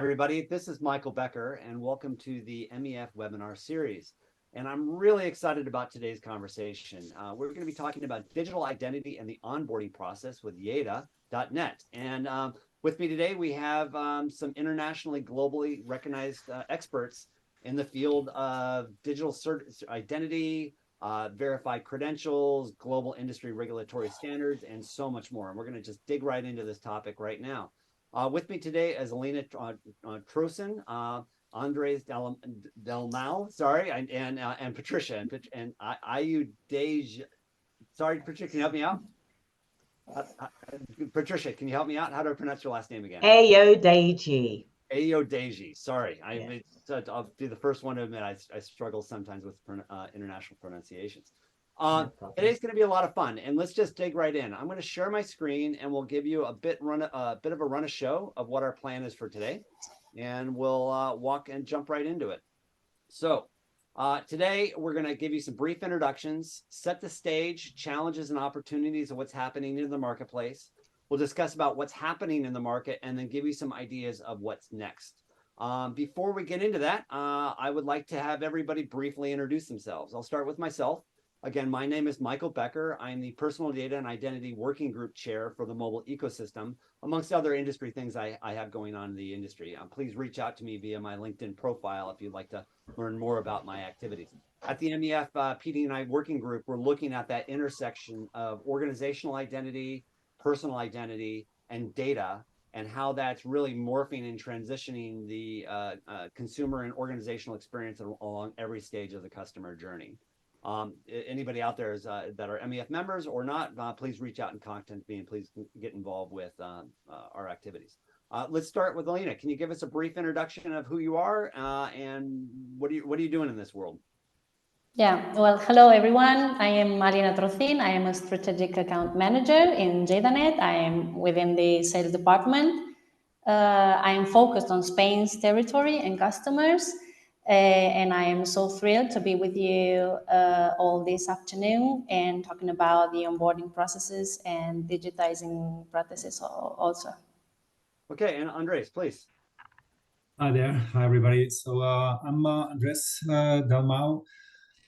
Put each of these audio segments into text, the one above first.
Everybody, this is Michael Becker, and welcome to the MEF webinar series. And I'm really excited about today's conversation. We're going to be talking about digital identity and the onboarding process with Lleida.net. And with me today, we have some internationally, globally recognized experts in the field of digital identity, verified credentials, global industry regulatory standards, and so much more. And we're going to just dig right into this topic right now. With me today is Elena Trosen, Andres Delmau, sorry, and Patricia, and Ayu Dej. Sorry, Patricia, can you help me out? Patricia, can you help me out? How do I pronounce your last name again? Ayodeji. Ayodeji. Sorry, Yeah. I'll be the first one to admit I struggle sometimes with international pronunciations. Today's going to be a lot of fun, and let's just dig right in. I'm going to share my screen, and we'll give you a bit of a run of show of what our plan is for today, and we'll walk and jump right into it. So today we're going to give you some brief introductions, set the stage, challenges and opportunities of what's happening in the marketplace. We'll discuss about what's happening in the market, and then give you some ideas of what's next. Before we get into that, I would like to have everybody briefly introduce themselves. I'll start with myself. Again, my name is Michael Becker. I'm the Personal Data and Identity Working Group Chair for the mobile ecosystem, amongst other industry things I have going on in the industry. Please reach out to me via my LinkedIn profile if you'd like to learn more about my activities. At the MEF PD and I Working Group, we're looking at that intersection of organizational identity, personal identity, and data, and how that's really morphing and transitioning the consumer and organizational experience along every stage of the customer journey. Anybody out there that are MEF members or not, please reach out and contact me, and please get involved with our activities. Let's start with Elena. Can you give us a brief introduction of who you are and what are you doing in this world? Yeah, well, hello everyone. I am Marina Trocin. I am a strategic account manager in Lleida.net. I am within the sales department. I am focused on Spain's territory and customers. And I am so thrilled to be with you all this afternoon and talking about the onboarding processes and digitizing practices also. Okay, and Andres, please. Hi there. Hi, everybody. So I'm Andres Dalmau.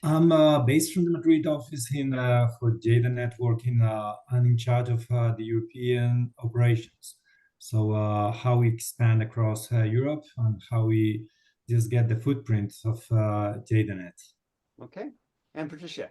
I'm based from the Madrid office for Lleida.net, working and in charge of the European operations. So how we expand across Europe and how we just get the footprint of Lleida.net. Okay, and Patricia.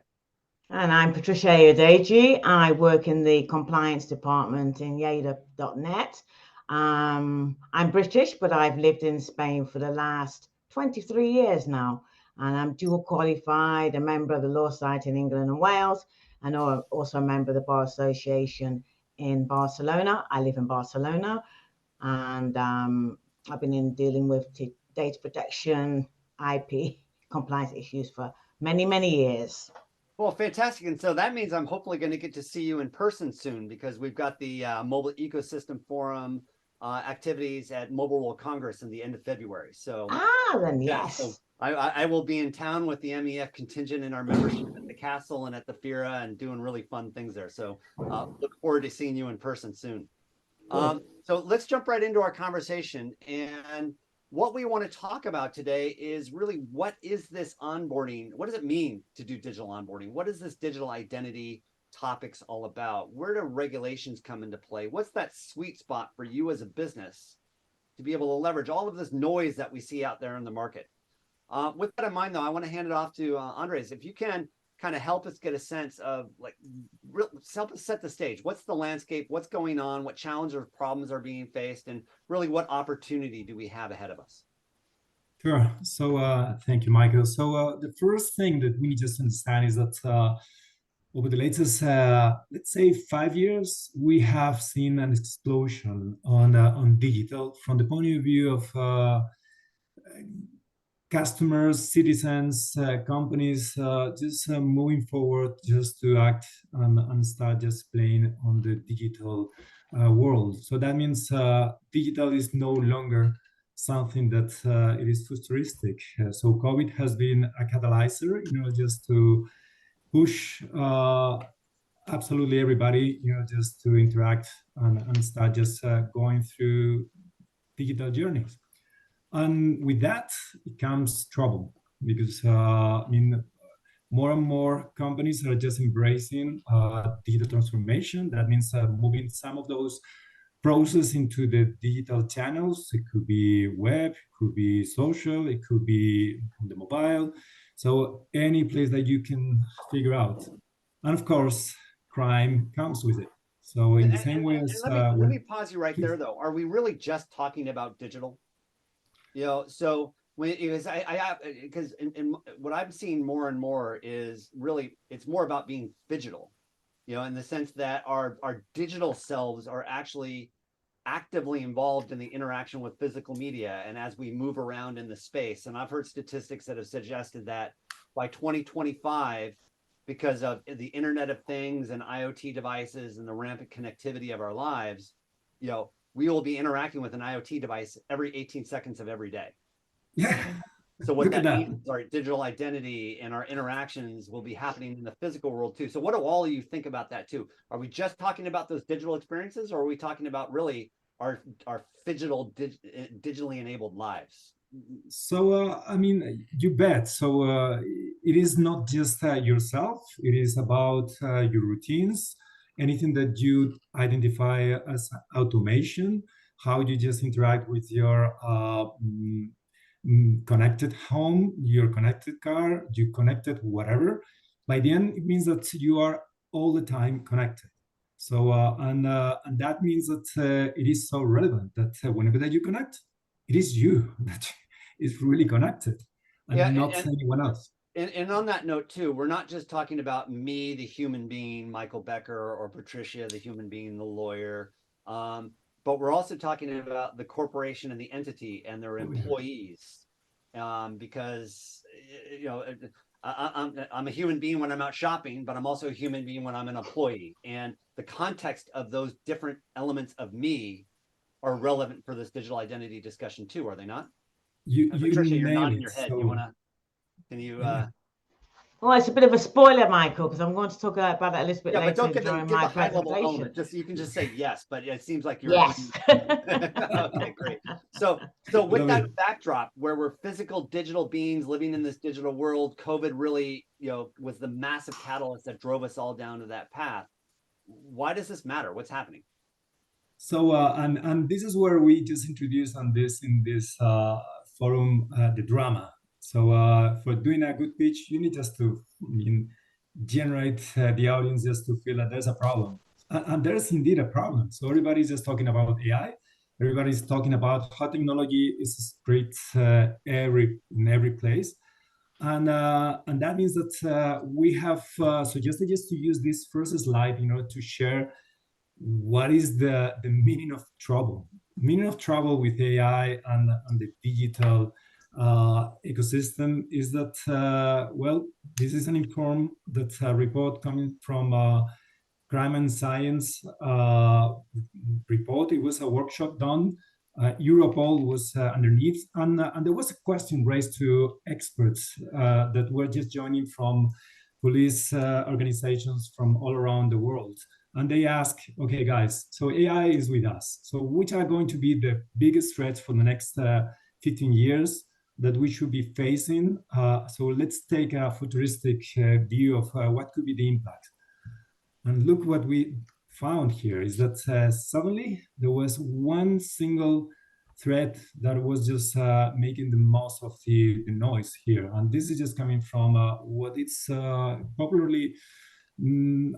And I'm Patricia Ayodeji. I work in the compliance department in Lleida.net. I'm British, but I've lived in Spain for the last 23 years now. And I'm dual qualified, a member of the Law Society in England and Wales, and also a member of the Bar Association in Barcelona. I live in Barcelona, and I've been dealing with data protection, IP compliance issues for many, many years. Well, fantastic. And so that means I'm hopefully going to get to see you in person soon, because we've got the Mobile Ecosystem Forum activities at Mobile World Congress in the end of February. So then yeah, yes. so I will be in town with the MEF contingent in our membership at the Castle and at the FIRA, and doing really fun things there. So look forward to seeing you in person soon. So let's jump right into our conversation. And what we want to talk about today is really, what is this onboarding? What does it mean to do digital onboarding? What is this digital identity topics all about? Where do regulations come into play? What's that sweet spot for you as a business to be able to leverage all of this noise that we see out there in the market? With that in mind, though, I want to hand it off to Andres. If you can kind of help us get a sense of, like, help us set the stage. What's the landscape? What's going on? What challenges or problems are being faced? And really, what opportunity do we have ahead of us? Sure. So thank you, Michael. So the first thing that we need to understand is that over the latest, let's say 5 years, we have seen an explosion on digital from the point of view of customers, citizens, companies, just moving forward, just to act and start just playing on the digital world. So that means digital is no longer something that it is futuristic. So COVID has been a catalyzer, just to push absolutely everybody, just to interact and start just going through digital journeys. And with that, it comes trouble because I mean, more and more companies are just embracing digital transformation. That means moving some of those process into the digital channels. It could be web, it could be social, it could be on the mobile. So any place that you can figure out. And of course, crime comes with it. So in the same way as let me pause you right there though. Are we really just talking about digital? You know, so when because because in what I'm seeing more and more is really it's more about being phygital, you know, in the sense that our digital selves are actually actively involved in the interaction with physical media and as we move around in the space. And I've heard statistics that have suggested that by 2025, because of the Internet of Things and IoT devices and the rampant connectivity of our lives, you know, we will be interacting with an IoT device every 18 seconds of every day. Yeah. So what that means is our digital identity and our interactions will be happening in the physical world too. So what do all of you think about that too? Are we just talking about those digital experiences, or are we talking about really our digitally enabled lives? So, I mean, you bet. So it is not just yourself. It is about your routines, anything that you identify as automation, how you just interact with your connected home, your connected car, you connected whatever. By the end, it means that you are all the time connected. So, and that means that it is so relevant that whenever that you connect, it is you that is really connected and not anyone else. And on that note too, we're not just talking about me, the human being, Michael Becker, or Patricia, the human being, the lawyer, but we're also talking about the corporation and the entity and their employees, because you know I'm a human being when I'm out shopping, but I'm also a human being when I'm an employee, and the context of those different elements of me are relevant for this digital identity discussion too, are they not? Patricia, you're nodding your head. So, you wanna? Can you? Yeah. Well, it's a bit of a spoiler, Michael, because I'm going to talk about that a little bit later but don't give during the my high level presentation. element. Just you can just say yes, but it seems like you're yes. Okay, great. So with that backdrop, where we're physical digital beings living in this digital world, COVID really, you know, was the massive catalyst that drove us all down to that path. Why does this matter? What's happening? So and this is where we just introduced on this in this forum the drama. So for doing a good pitch, you need just to generate the audience just to feel that there's a problem, and there's indeed a problem. So everybody's just talking about AI. Everybody's talking about how technology is spread in every place, and that means that we have suggested just to use this first slide, you know, to share what is the meaning of trouble. Meaning of trouble with AI and the digital ecosystem is that, well, this is an informed report coming from Crime and Science report. It was a workshop done. Europol was underneath, and there was a question raised to experts that were just joining from police organizations from all around the world. And they ask, okay, guys, so AI is with us. So which are going to be the biggest threats for the next 15 years that we should be facing? So let's take a futuristic view of what could be the impact. And look what we found here is that suddenly there was one single threat that was just making the most of the noise here. And this is just coming from what it's popularly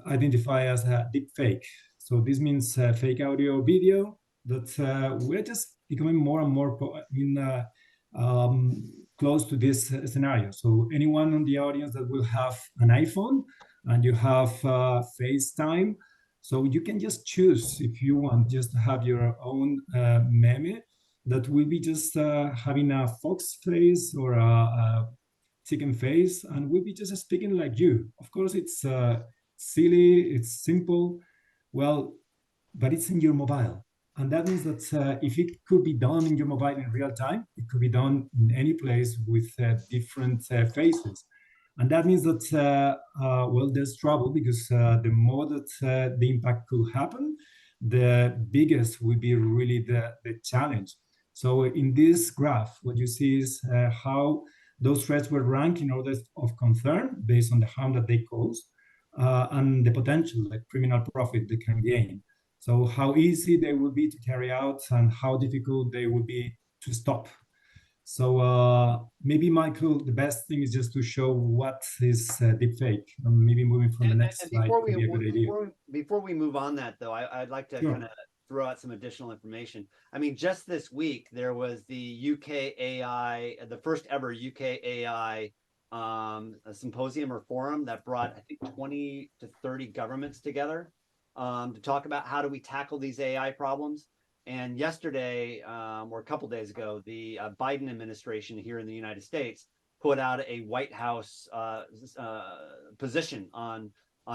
identify as a deep fake. So this means fake audio video that we're just becoming more and more close to this scenario. So anyone on the audience that will have an iPhone and you have FaceTime, so you can just choose if you want just to have your own meme that will be just having a fox face or a chicken face, and we'll be just speaking like you. Of course, it's silly, it's simple, well, but it's in your mobile. And that means that if it could be done in your mobile in real time, it could be done in any place with different faces. And that means that, well, there's trouble because the more that the impact could happen, the biggest will be really the challenge. So in this graph, what you see is how those threats were ranked in orders of concern based on the harm that they cause and the potential, like criminal profit they can gain. So how easy they will be to carry out and how difficult they will be to stop. So maybe, Michael, the best thing is just to show what is deepfake. Maybe moving from the next slide would be a good idea. Before we move on that, though, I'd like to kind of throw out some additional information. I mean, just this week, there was the UK AI, the first ever UK AI a symposium or forum that brought, I think, 20 to 30 governments together to talk about how do we tackle these AI problems. And yesterday, or a couple days ago, the Biden administration here in the United States put out a White House position on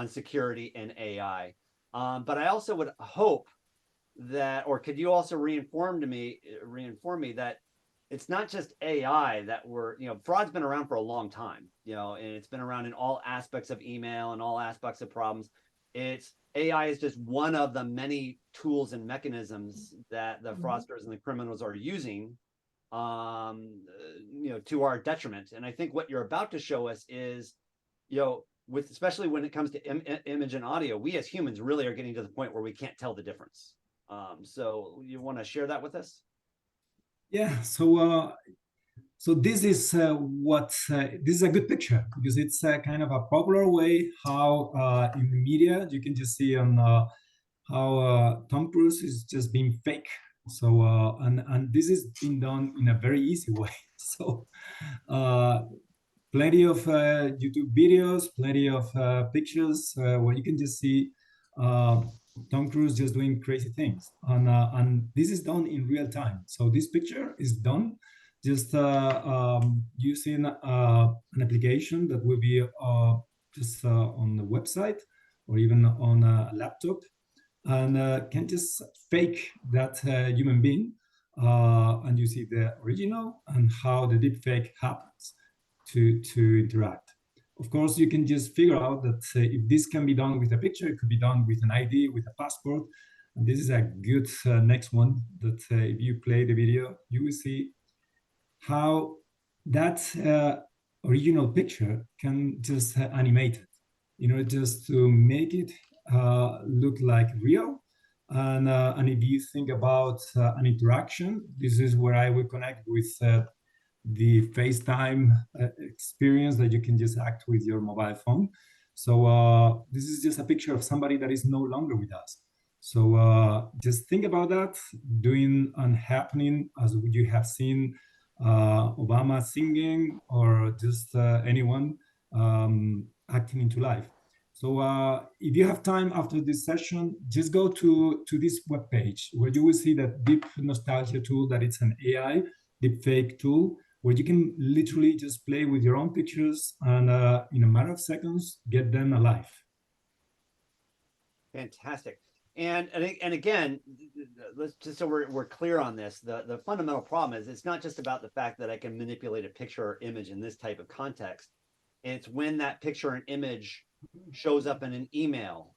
security and AI. But I also would hope that, or could you also reinform me that it's not just AI that fraud's been around for a long time, and it's been around in all aspects of email and all aspects of problems. AI is just one of the many tools and mechanisms that the fraudsters and the criminals are using, to our detriment. And I think what you're about to show us is, especially when it comes to image and audio, we as humans really are getting to the point where we can't tell the difference. So you want to share that with us? Yeah. So this is this is a good picture because it's kind of a popular way how in the media you can just see on how Tom Cruise is just being fake. So and this is being done in a very easy way. So plenty of YouTube videos, plenty of pictures where you can just see Tom Cruise just doing crazy things, and this is done in real time. So this picture is done just using an application that will be just on the website or even on a laptop, and can just fake that human being, and you see the original and how the deepfake happens to interact. Of course, you can just figure out that if this can be done with a picture, it could be done with an ID, with a passport. And this is a good next one that if you play the video, you will see how that original picture can just animate it, just to make it look like real. And if you think about an interaction, this is where I will connect with the FaceTime experience that you can just act with your mobile phone. So this is just a picture of somebody that is no longer with us. So just think about that doing and happening as you have seen Obama singing or just anyone acting into life. So if you have time after this session, just go to this webpage where you will see that Deep Nostalgia tool, that it's an AI deepfake tool, where you can literally just play with your own pictures and in a matter of seconds, get them alive. Fantastic. And again, let's just so we're clear on this, the fundamental problem is it's not just about the fact that I can manipulate a picture or image in this type of context. It's when that picture and image shows up in an email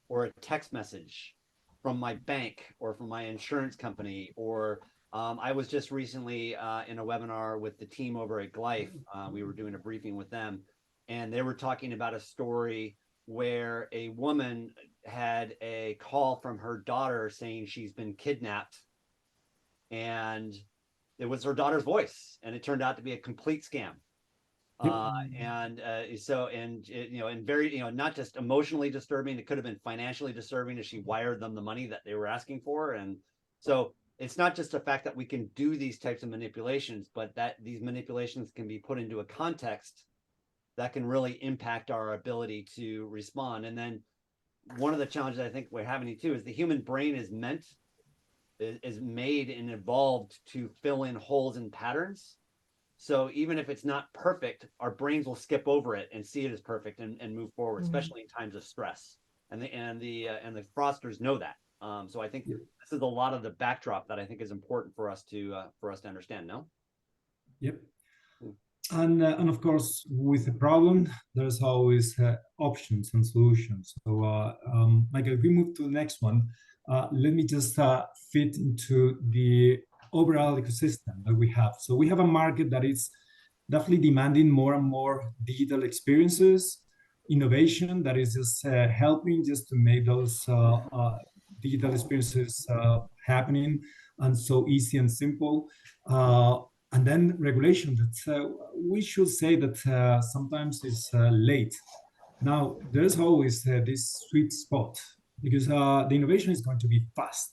or a text message from my bank or from my insurance company, or I was just recently in a webinar with the team over at Glyph. We were doing a briefing with them, and they were talking about a story where a woman had a call from her daughter saying she's been kidnapped, and it was her daughter's voice, and it turned out to be a complete scam. And very, not just emotionally disturbing, it could have been financially disturbing as she wired them the money that they were asking for. And so it's not just the fact that we can do these types of manipulations, but that these manipulations can be put into a context that can really impact our ability to respond. And then one of the challenges I think we're having too is the human brain is made and evolved to fill in holes and patterns. So even if it's not perfect, our brains will skip over it and see it as perfect and move forward, especially in times of stress. And the fraudsters know that. So I think this is a lot of the backdrop that I think is important for us to understand. No. Yep. And of course, with a problem, there's always options and solutions. So Michael, if we move to the next one, let me just fit into the overall ecosystem that we have. So we have a market that is definitely demanding more and more digital experiences, innovation that is just helping just to make those digital experiences happening and so easy and simple. And then regulation that we should say that sometimes is late. Now, there's always this sweet spot because the innovation is going to be fast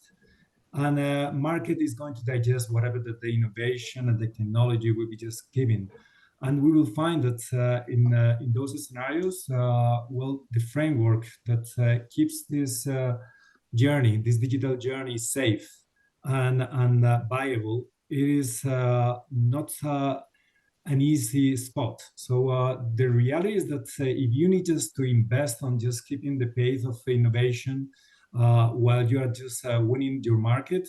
and the market is going to digest whatever the innovation and the technology will be just giving. And we will find that in those scenarios, well, the framework that keeps this journey, this digital journey safe and viable, it is not an easy spot. So the reality is that if you need just to invest on just keeping the pace of innovation while you are just winning your market,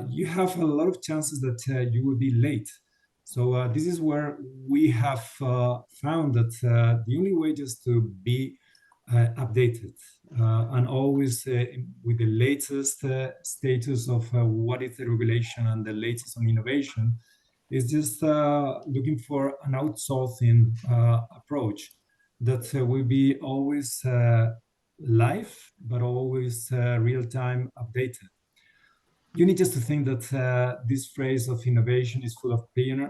you have a lot of chances that you will be late. So this is where we have found that the only way just to be updated and always with the latest status of what is the regulation and the latest on innovation is just looking for an outsourcing approach that will be always live, but always real-time updated. You need just to think that this phrase of innovation is full of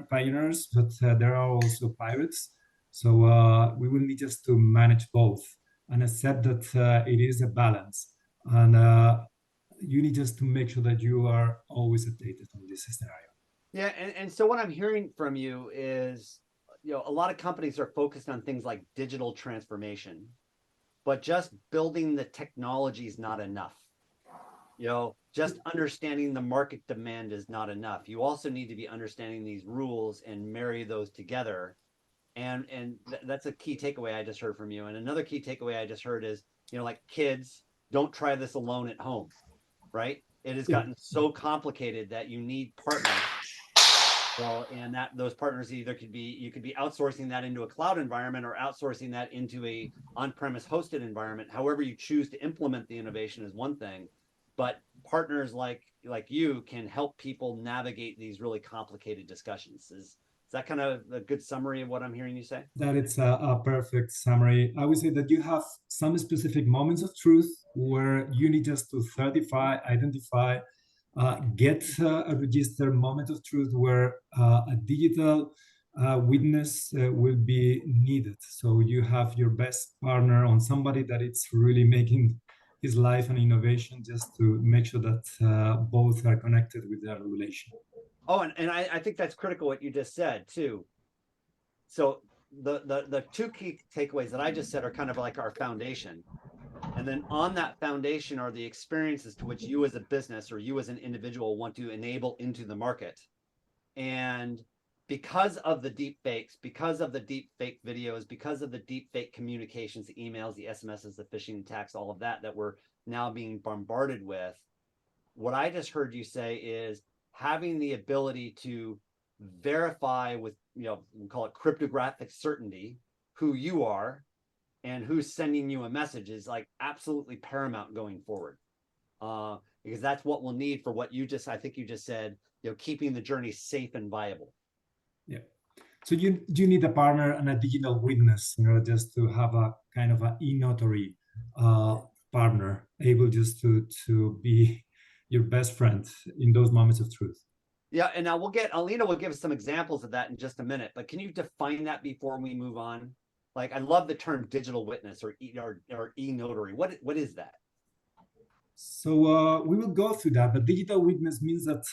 pioneers, but there are also pirates. So we will need just to manage both and accept that it is a balance. And you need just to make sure that you are always updated on this scenario. Yeah, and so what I'm hearing from you is, a lot of companies are focused on things like digital transformation, but just building the technology is not enough. Just understanding the market demand is not enough. You also need to be understanding these rules and marry those together. And that's a key takeaway I just heard from you. And another key takeaway I just heard is, like kids, don't try this alone at home, right? It has gotten so complicated that you need partners. Well, and that those partners either you could be outsourcing that into a cloud environment or outsourcing that into a on-premise hosted environment. However you choose to implement the innovation is one thing, but partners like you can help people navigate these really complicated discussions. Is that kind of a good summary of what I'm hearing you say? That it's a perfect summary. I would say that you have some specific moments of truth where you need just to certify, identify, get a registered moment of truth where a digital witness will be needed. So you have your best partner on somebody that it's really making his life an innovation just to make sure that both are connected with their relation. Oh, and I think that's critical what you just said too. So the two key takeaways that I just said are kind of like our foundation. And then on that foundation are the experiences to which you as a business or you as an individual want to enable into the market. And because of the deep fakes, because of the deep fake videos, because of the deep fake communications, the emails, the SMSs, the phishing attacks, all of that we're now being bombarded with, what I just heard you say is having the ability to verify with, we call it cryptographic certainty, who you are and who's sending you a message is like absolutely paramount going forward. Because that's what we'll need for what I think you just said, keeping the journey safe and viable. Yeah. So you need a partner and a digital witness, just to have a kind of an e-notary partner able just to be your best friend in those moments of truth. Yeah, and now Alina will give us some examples of that in just a minute, but can you define that before we move on? Like, I love the term digital witness or e-notary. What is that? So we will go through that, but digital witness means that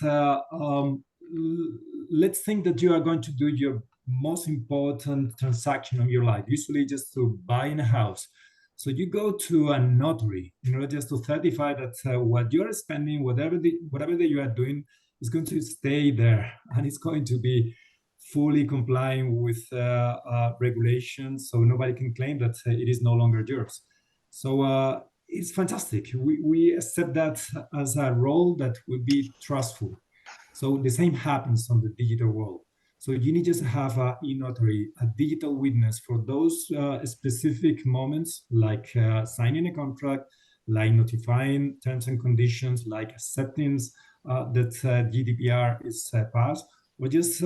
let's think that you are going to do your most important transaction of your life, usually just to buy a house. So you go to a notary, just to certify that what you're spending, whatever that you are doing, is going to stay there, and it's going to be fully complying with regulations, so nobody can claim that it is no longer yours. So it's fantastic. We accept that as a role that will be trustful. So the same happens on the digital world. So you need just to have an e-notary, a digital witness for those specific moments, like signing a contract, like notifying terms and conditions, like accepting that GDPR is passed, or just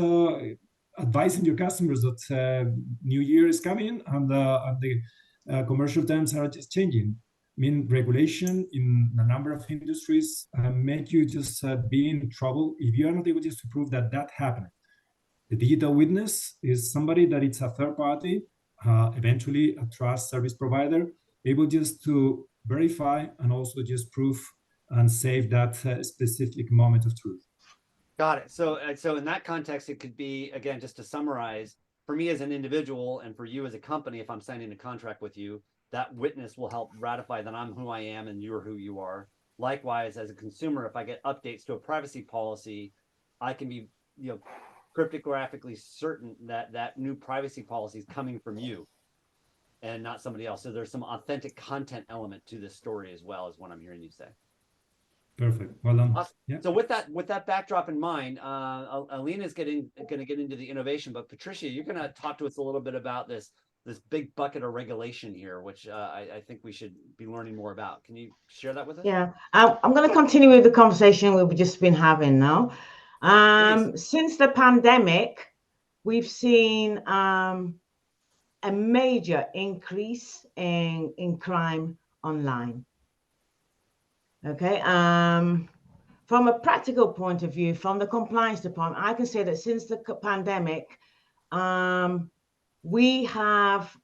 advising your customers that New Year is coming and the commercial terms are just changing. I mean, regulation in a number of industries make you just be in trouble if you are not able just to prove that that happened. The digital witness is somebody that it's a third party, eventually a trust service provider, able just to verify and also just prove and save that specific moment of truth. Got it. So in that context, it could be, again, just to summarize, for me as an individual and for you as a company, if I'm signing a contract with you, that witness will help ratify that I'm who I am and you're who you are. Likewise, as a consumer, if I get updates to a privacy policy, I can be, cryptographically certain that that new privacy policy is coming from you and not somebody else. So there's some authentic content element to this story as well, is what I'm hearing you say. Perfect. Well done. Awesome. Yeah. So with that backdrop in mind, Alina's going to get into the innovation, but Patricia, you're going to talk to us a little bit about this big bucket of regulation here, which I think we should be learning more about. Can you share that with us? Yeah, I'm going to continue with the conversation we've just been having now. Since the pandemic, we've seen a major increase in crime online. Okay. From a practical point of view, from the compliance department, I can say that since the pandemic, we have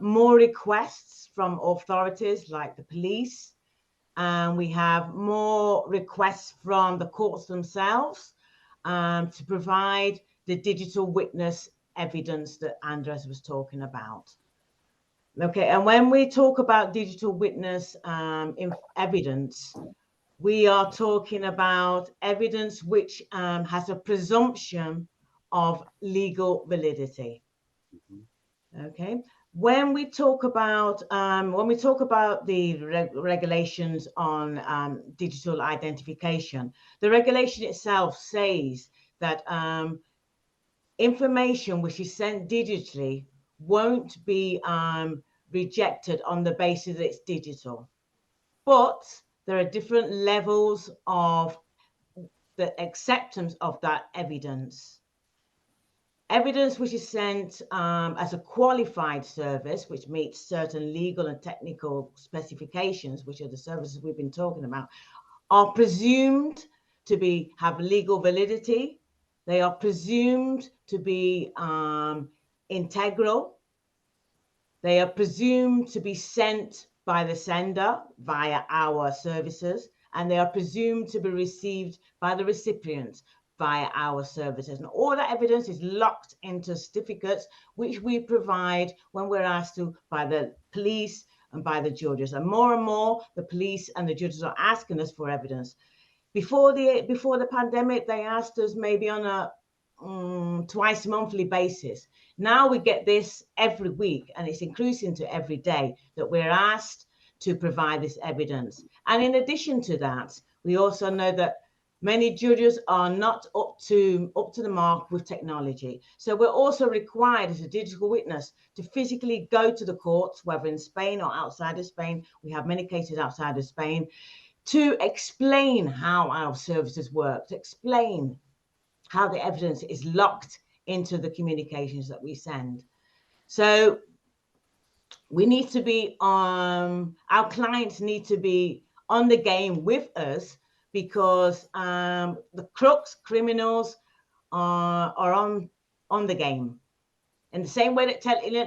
more requests from authorities like the police, and we have more requests from the courts themselves to provide the digital witness evidence that Andres was talking about. Okay, and when we talk about digital witness evidence, we are talking about evidence which has a presumption of legal validity. Okay, when we talk about the regulations on digital identification, the regulation itself says that information which is sent digitally won't be rejected on the basis that it's digital, but there are different levels of the acceptance of that evidence. Evidence which is sent as a qualified service, which meets certain legal and technical specifications, which are the services we've been talking about, are presumed to have legal validity. They are presumed to be integral. They are presumed to be sent by the sender via our services, and they are presumed to be received by the recipient via our services. And all that evidence is locked into certificates, which we provide when we're asked to by the police and by the judges. And more, the police and the judges are asking us for evidence. Before the pandemic, they asked us maybe on a twice monthly basis. Now we get this every week, and it's increasing to every day that we're asked to provide this evidence. And in addition to that, we also know that many judges are not up to the mark with technology. So we're also required as a digital witness to physically go to the courts, whether in Spain or outside of Spain. We have many cases outside of Spain, to explain how our services work, to explain how the evidence is locked into the communications that we send. So we need to be our clients need to be on the game with us, because the crooks, criminals are on the game. In the same way that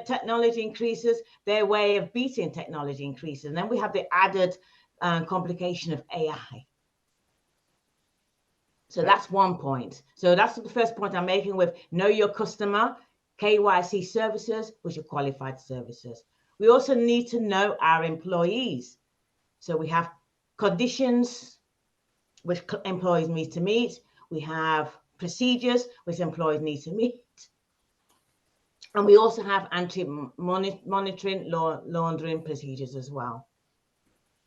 technology increases, their way of beating technology increases. And then we have the added complication of AI. So that's one point. So that's the first point I'm making with know your customer, KYC services, which are qualified services. We also need to know our employees. So we have conditions which employees need to meet. We have procedures which employees need to meet. And we also have anti-monitoring, laundering procedures as well.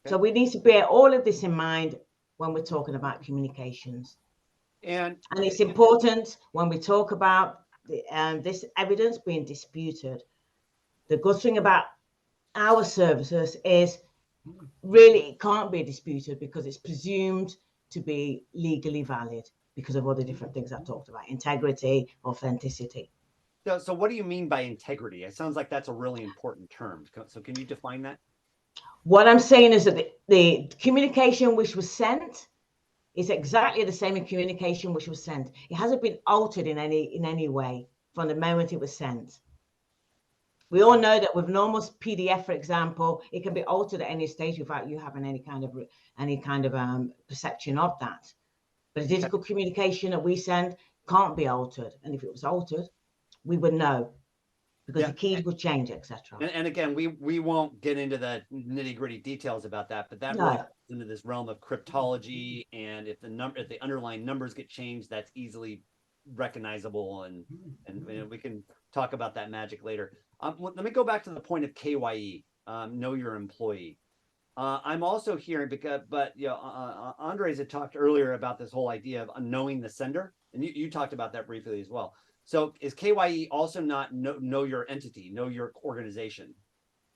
Okay. So we need to bear all of this in mind when we're talking about communications. And it's important when we talk about this evidence being disputed. The good thing about our services is really it can't be disputed, because it's presumed to be legally valid because of all the different things I talked about: integrity, authenticity. So what do you mean by integrity? It sounds like that's a really important term. So can you define that? What I'm saying is that the communication which was sent is exactly the same communication which was sent. It hasn't been altered in any way from the moment it was sent. We all know that with normal PDF, for example, it can be altered at any stage without you having any kind of perception of that. But a digital communication that we send can't be altered, and if it was altered, we would know because the keys would change, etc. And again, we won't get into the nitty-gritty details about that, but that really gets into this realm of cryptology, and if the underlying numbers get changed, that's easily recognizable, and we can talk about that magic later. Let me go back to the point of KYE, know your employee. I'm also hearing Andres had talked earlier about this whole idea of knowing the sender, and you talked about that briefly as well. So is KYE also not know your entity, know your organization?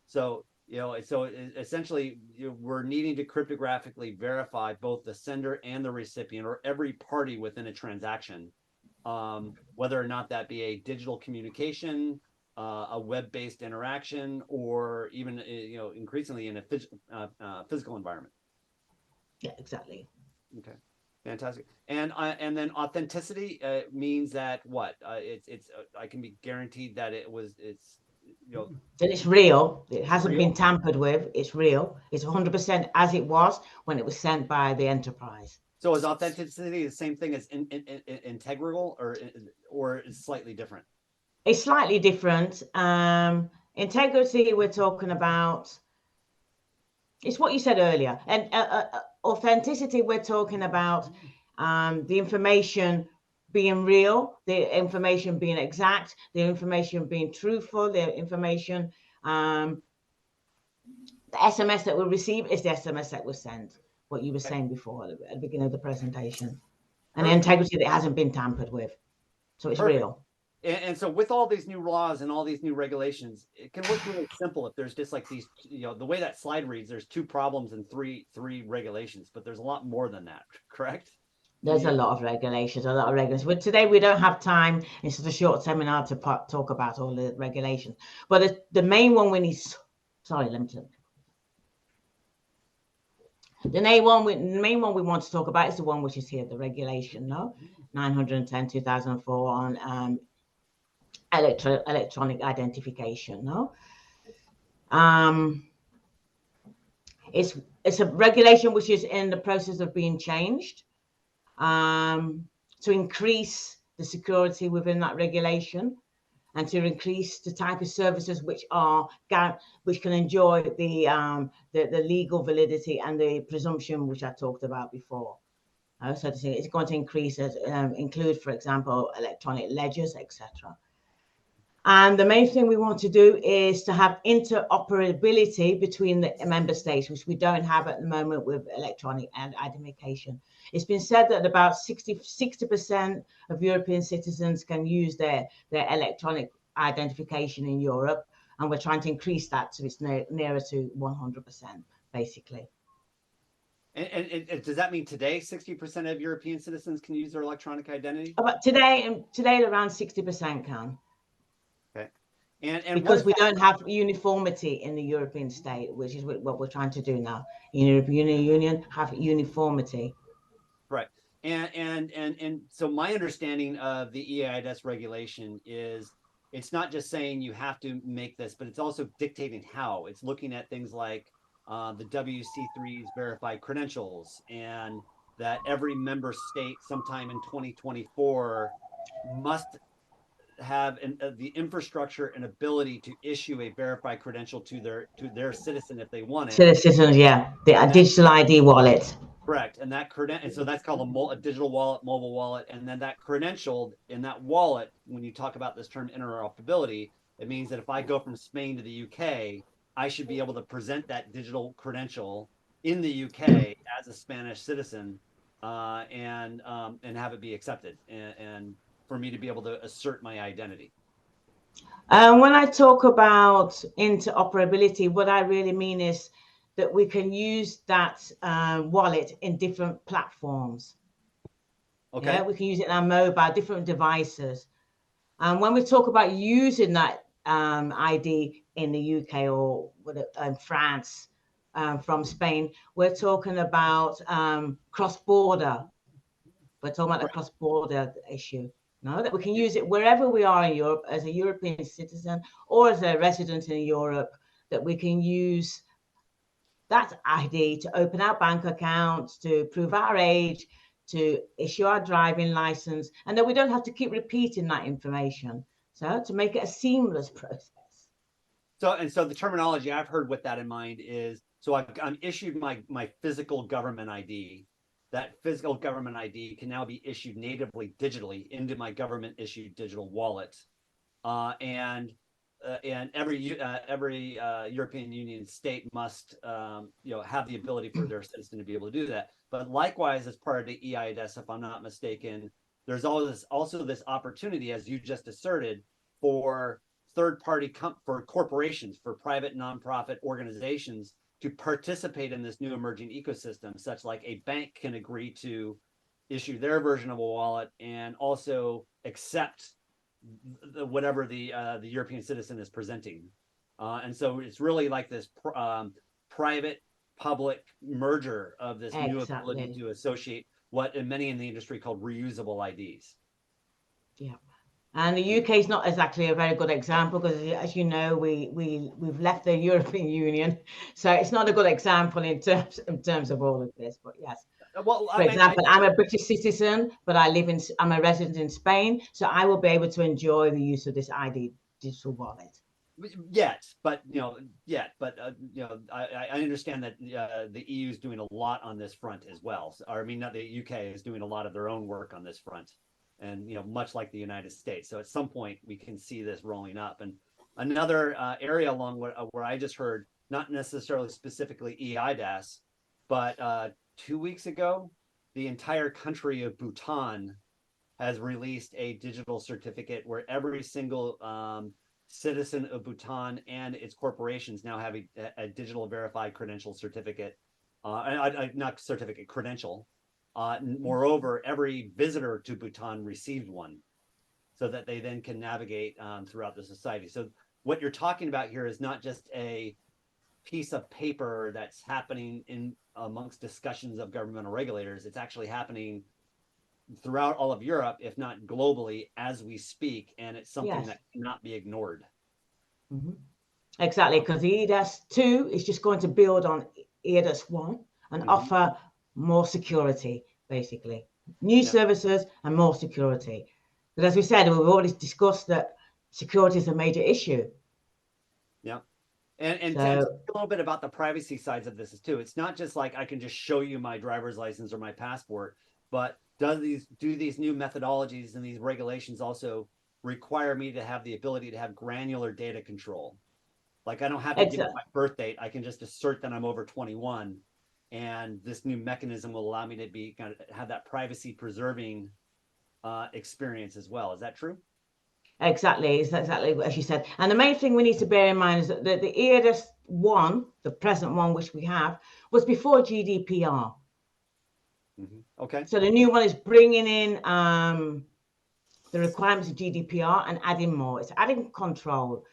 So essentially we're needing to cryptographically verify both the sender and the recipient, or every party within a transaction, whether or not that be a digital communication, a web-based interaction, or even increasingly in a physical environment. Yeah, exactly. Okay, fantastic. And then authenticity means that what? It's I can be guaranteed that it's that it's real. It hasn't been tampered with. It's real. It's 100% as it was when it was sent by the enterprise. So is authenticity the same thing as integral, or is slightly different? It's slightly different. Integrity, we're talking about, it's what you said earlier. And authenticity, we're talking about the information being real, the information being exact, the information being truthful, the information, the SMS that we receive is the SMS that was sent, what you were saying before at the beginning of the presentation. And the integrity that hasn't been tampered with. So it's real. And so with all these new laws and all these new regulations, it can look really simple if there's just like these, the way that slide reads, there's 2 problems and three regulations, but there's a lot more than that, correct? There's a lot of regulations, But today we don't have time in such a short seminar to talk about all the regulations. But the main one we need, the main one we want to talk about is the one which is here, the regulation, 910/2004 on electronic identification. It's a regulation which is in the process of being changed to increase the security within that regulation and to increase the type of services which can enjoy the legal validity and the presumption which I talked about before. So it's going to increase include, for example, electronic ledgers, etc. And the main thing we want to do is to have interoperability between the member states, which we don't have at the moment with electronic identification. It's been said that about 60% of European citizens can use their electronic identification in Europe, and we're trying to increase that so it's nearer to 100%, basically. And does that mean today 60% of European citizens can use their electronic identity? But today around 60% can. Okay. And because we don't have uniformity in the European state, which is what we're trying to do now. In the European Union, have uniformity. Right. And so my understanding of the EIDS regulation is it's not just saying you have to make this, but it's also dictating how. It's looking at things like the WC3's verified credentials, and that every member state sometime in 2024 must have the infrastructure and ability to issue a verified credential to their citizen if they want it. Citizens, yeah, the digital ID wallet. Correct, and so that's called a digital wallet, mobile wallet, and then that credential in that wallet. When you talk about this term interoperability, it means that if I go from Spain to the UK, I should be able to present that digital credential in the UK as a Spanish citizen, and have it be accepted, and for me to be able to assert my identity. When I talk about interoperability, what I really mean is that we can use that wallet in different platforms. Okay. Yeah, we can use it in our mobile, different devices. And when we talk about using that ID in the UK or France from Spain, we're talking about cross-border. We're talking about the cross-border issue. No, that we can use it wherever we are in Europe as a European citizen or as a resident in Europe, that we can use that ID to open our bank accounts, to prove our age, to issue our driving license, and that we don't have to keep repeating that information. So to make it a seamless process. So the terminology I've heard with that in mind is, so I'm issued my physical government ID. That physical government ID can now be issued natively digitally into my government issued digital wallet, and every European Union state must have the ability for their citizen to be able to do that. But likewise, as part of the EIDS, if I'm not mistaken, there's also this opportunity, as you just asserted, for third-party for corporations, for private nonprofit organizations to participate in this new emerging ecosystem, such like a bank can agree to issue their version of a wallet and also accept whatever the European citizen is presenting. And so it's really like this private public merger of this new ability to associate what many in the industry called reusable IDs. Yeah. And the UK is not exactly a very good example because, as you know, we've left the European Union, so it's not a good example in terms of all of this. But yes, well, for example, I'm a British citizen, but I'm a resident in Spain, so I will be able to enjoy the use of this ID digital wallet. I understand that the EU is doing a lot on this front as well. So, or I mean, not the UK is doing a lot of their own work on this front. And much like the United States, so at some point we can see this rolling up. And another area along where I just heard, not necessarily specifically EIDAS, but 2 weeks ago, the entire country of Bhutan has released a digital certificate where every single citizen of Bhutan and its corporations now have a digital verified credential certificate, not certificate, credential. Moreover, every visitor to Bhutan received one so that they then can navigate throughout the society. So what you're talking about here is not just a piece of paper that's happening in amongst discussions of governmental regulators. It's actually happening throughout all of Europe, if not globally, as we speak. And it's something that cannot be ignored. Mm-hmm. Exactly, because the EIDAS 2 is just going to build on EIDAS 1 and offer more security, basically. New services and more security. But as we said, we've already discussed that security is a major issue. Yeah. And so, a little bit about the privacy sides of this too. It's not just like I can just show you my driver's license or my passport, but do these new methodologies and these regulations also require me to have the ability to have granular data control? Like I don't have to give my birth date. I can just assert that I'm over 21. And this new mechanism will allow me to have that privacy preserving experience as well. Is that true? Exactly. It's exactly as you said. And the main thing we need to bear in mind is that the EIDAS 1, the present one which we have, was before GDPR. Okay. So the new one is bringing in the requirements of GDPR and adding more. It's adding control.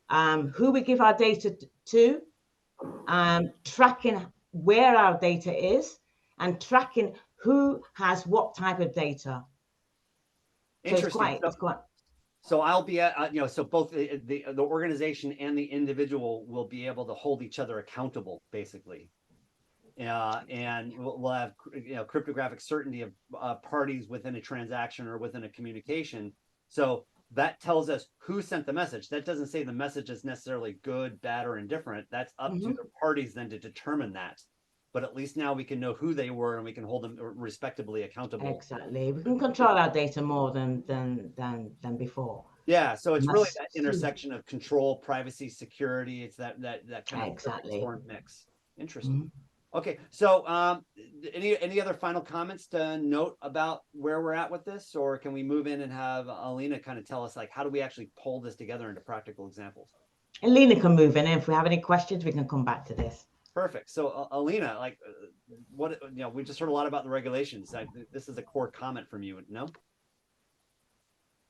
Who we give our data to, tracking where our data is, and tracking who has what type of data. Interesting. So I'll be so both the organization and the individual will be able to hold each other accountable, basically. And we'll have cryptographic certainty of parties within a transaction or within a communication. So that tells us who sent the message. That doesn't say the message is necessarily good, bad, or indifferent. That's up to the parties then to determine that. But at least now we can know who they were and we can hold them respectably accountable. Exactly. We can control our data more than before. Yeah. So it's really that intersection of control, privacy, security. It's that kind of perfect mix. Interesting. Okay. So any other final comments to note about where we're at with this, or can we move in and have Alina kind of tell us like how do we actually pull this together into practical examples? Alina can move in, and if we have any questions, we can come back to this. Perfect. So Alina, like what, we just heard a lot about the regulations. This is a core comment from you, no?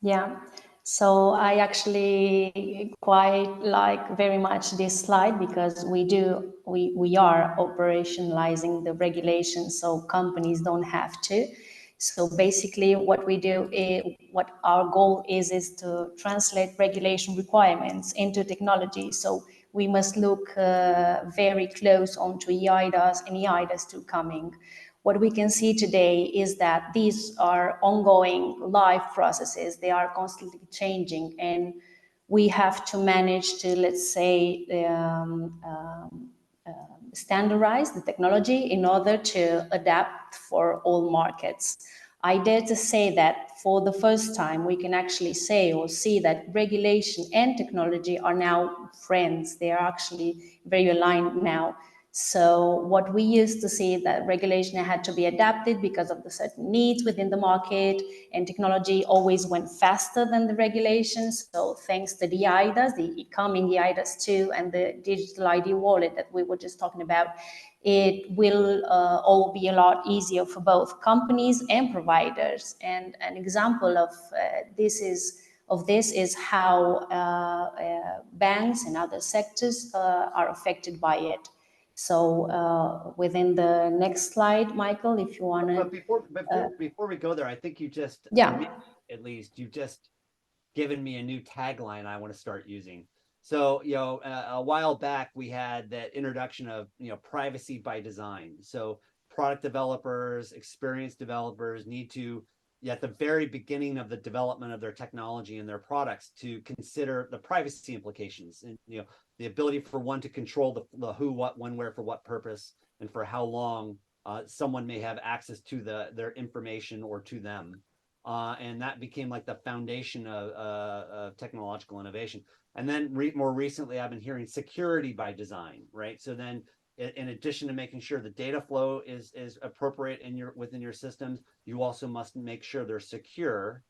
Yeah, so I actually quite like very much this slide because we are operationalizing the regulations so companies don't have to. So basically what we do is, what our goal is to translate regulation requirements into technology. So we must look very close onto EIDAS and EIDAS 2 coming. What we can see today is that these are ongoing live processes. They are constantly changing, and we have to manage to, let's say, standardize the technology in order to adapt for all markets. I dare to say that for the first time, we can actually say or see that regulation and technology are now friends. They are actually very aligned now. So what we used to see that regulation had to be adapted because of the certain needs within the market, and technology always went faster than the regulations. So thanks to the EIDAS, the coming EIDAS 2 and the digital ID wallet that we were just talking about, it will all be a lot easier for both companies and providers. And an example of this is how banks and other sectors are affected by it. So within the next slide, Michael, if you want to. But before we go there, I think you just, Yeah. for me, at least, you've just given me a new tagline I want to start using. So, a while back we had that introduction of, privacy by design. So product developers, experienced developers need to, at the very beginning of the development of their technology and their products, to consider the privacy implications and, the ability for one to control the who, what, when, where, for what purpose, and for how long someone may have access to their information or to them. And that became like the foundation of technological innovation. And then more recently, I've been hearing security by design, right? So then, in addition to making sure the data flow is appropriate within your systems, you also must make sure they're secure.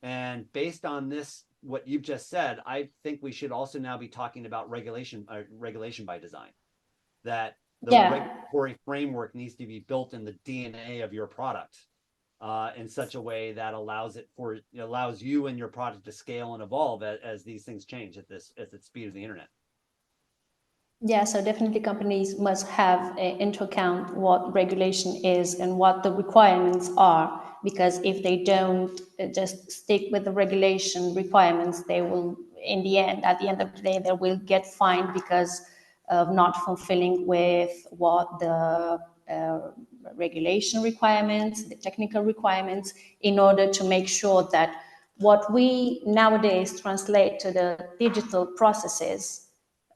And based on this, what you've just said, I think we should also now be talking about regulation by design. That the regulatory framework needs to be built in the DNA of your product in such a way that allows you and your product to scale and evolve as these things change at the speed of the internet. Yeah, so definitely companies must have into account what regulation is and what the requirements are, because if they don't just stick with the regulation requirements, they will, at the end of the day, they will get fined because of not fulfilling with what the regulation requirements, the technical requirements, in order to make sure that what we nowadays translate to the digital processes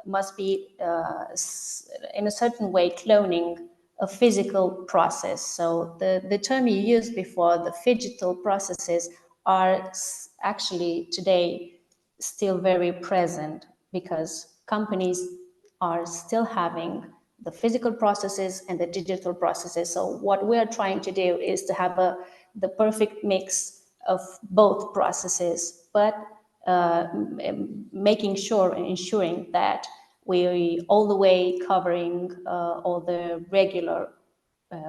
must be in a certain way cloning a physical process. So the term you used before, the phygital processes, are actually today still very present because companies are still having the physical processes and the digital processes. So what we're trying to do is to have the perfect mix of both processes, but making sure and ensuring that we all the way covering all the regular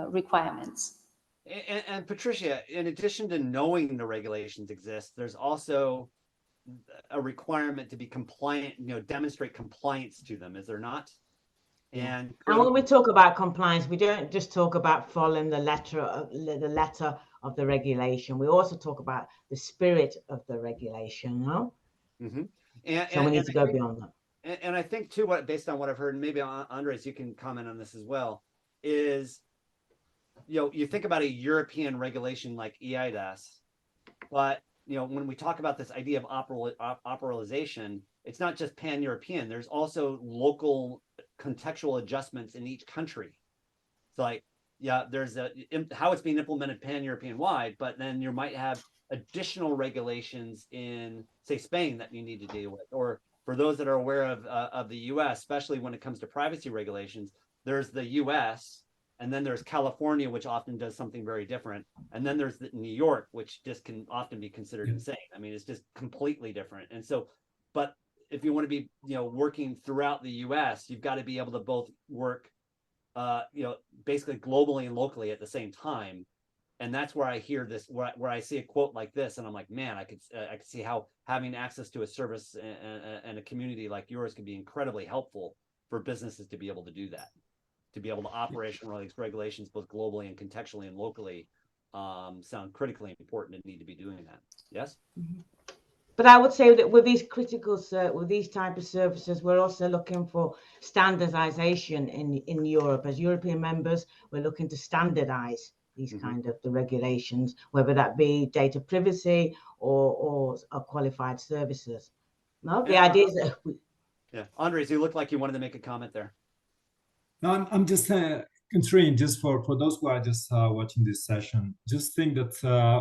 requirements. And Patricia, in addition to knowing the regulations exist, there's also a requirement to be compliant, demonstrate compliance to them, is there not? And when we talk about compliance, we don't just talk about following the letter of the regulation. We also talk about the spirit of the regulation, no? Mm-hmm. So we need to go beyond that. And I think too, based on what I've heard, and maybe Andres, you can comment on this as well, is, you think about a European regulation like EIDAS, but when we talk about this idea of operalization, it's not just pan-European. There's also local contextual adjustments in each country. So like, there's how it's being implemented pan-European wide, but then you might have additional regulations in, say, Spain that you need to deal with. Or for those that are aware of the US, especially when it comes to privacy regulations, there's the US, and then there's California, which often does something very different. And then there's New York, which just can often be considered insane. I mean, it's just completely different. And so, but if you want to be, working throughout the US, you've got to be able to both work basically globally and locally at the same time. And that's where I hear this, where I see a quote like this, and I'm like, man, I could see how having access to a service and a community like yours could be incredibly helpful for businesses to be able to do that, to be able to operationalize regulations both globally and contextually and locally. Sound critically important and need to be doing that. Yes. But I would say that with these with these type of services, we're also looking for standardization in Europe. As European members, we're looking to standardize these kind of the regulations, whether that be data privacy or qualified services. No, the idea is that yeah, Andres, you look like you wanted to make a comment there. No, I'm just considering, just for those who are just watching this session, just think that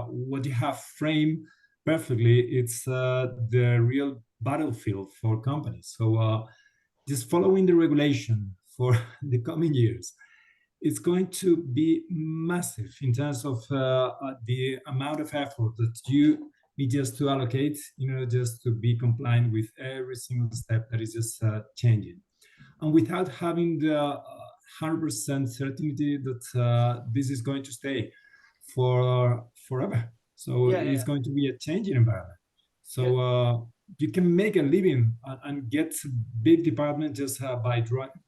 what you have framed perfectly, it's the real battlefield for companies. So just following the regulation for the coming years, it's going to be massive in terms of the amount of effort that you need just to allocate, just to be compliant with every single step that is just changing. And without having the 100% certainty that this is going to stay for forever. So it's going to be a changing environment. So you can make a living and get big department just by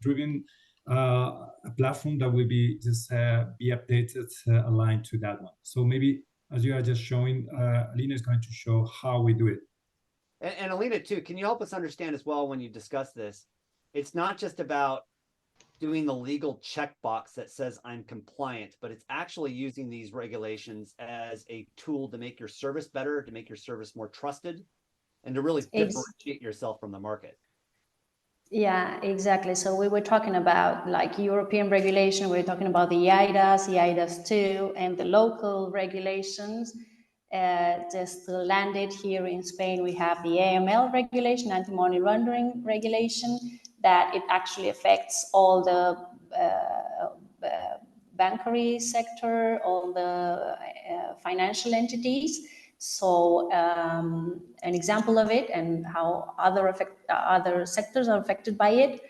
driving a platform that will be just be updated, aligned to that one. So maybe as you are just showing, Alina is going to show how we do it. And Alina too, can you help us understand as well when you discuss this? It's not just about doing the legal checkbox that says I'm compliant, but it's actually using these regulations as a tool to make your service better, to make your service more trusted, and to really differentiate yourself from the market. Yeah, exactly. So we were talking about like European regulation, we were talking about the EIDAS 2, and the local regulations. Just landed here in Spain, we have the AML regulation, anti-money laundering regulation, that it actually affects all the bankery sector, all the financial entities. So an example of it and how other sectors are affected by it.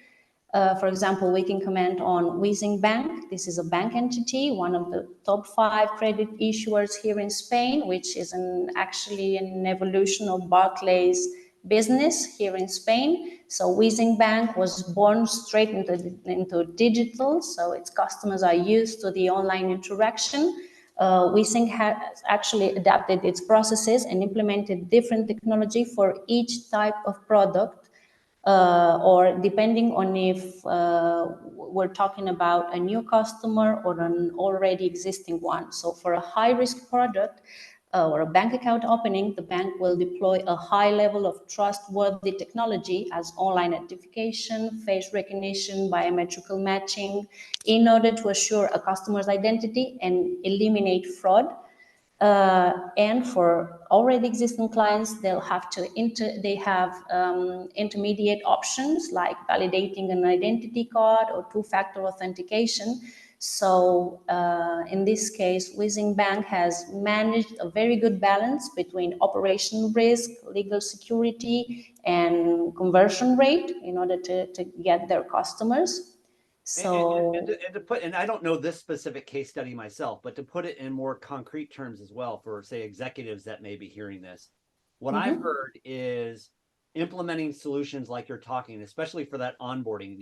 For example, we can comment on Weezing Bank. This is a bank entity, one of the top 5 credit issuers here in Spain, which is actually an evolution of Barclays business here in Spain. So Weezing Bank was born straight into digital, so its customers are used to the online interaction. Weezing has actually adapted its processes and implemented different technology for each type of product, or depending on if we're talking about a new customer or an already existing one. So for a high-risk product or a bank account opening, the bank will deploy a high level of trustworthy technology as online identification, face recognition, biometrical matching, in order to assure a customer's identity and eliminate fraud. And for already existing clients, they have intermediate options like validating an identity card or 2-factor authentication. So in this case, Weezing Bank has managed a very good balance between operational risk, legal security, and conversion rate in order to get their customers. So and I don't know this specific case study myself, but to put it in more concrete terms as well for, say, executives that may be hearing this, what I've heard is implementing solutions like you're talking, especially for that onboarding,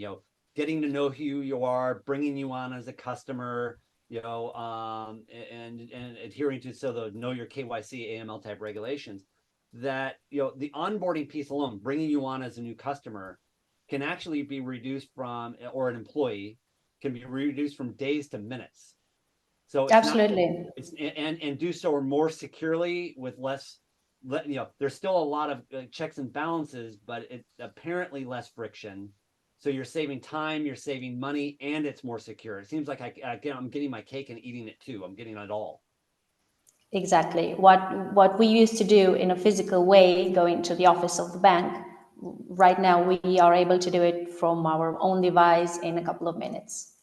getting to know who you are, bringing you on as a customer, and adhering to the know your KYC, AML type regulations, that, the onboarding piece alone, bringing you on as a new customer, can actually be reduced from, or an employee can be reduced from days to minutes. So it's absolutely, and do so more securely with less. There's still a lot of checks and balances, but it's apparently less friction. So you're saving time, you're saving money, and it's more secure. It seems like I'm getting my cake and eating it too. I'm getting it all. Exactly. What we used to do in a physical way, going to the office of the bank, right now we are able to do it from our own device in a couple of minutes.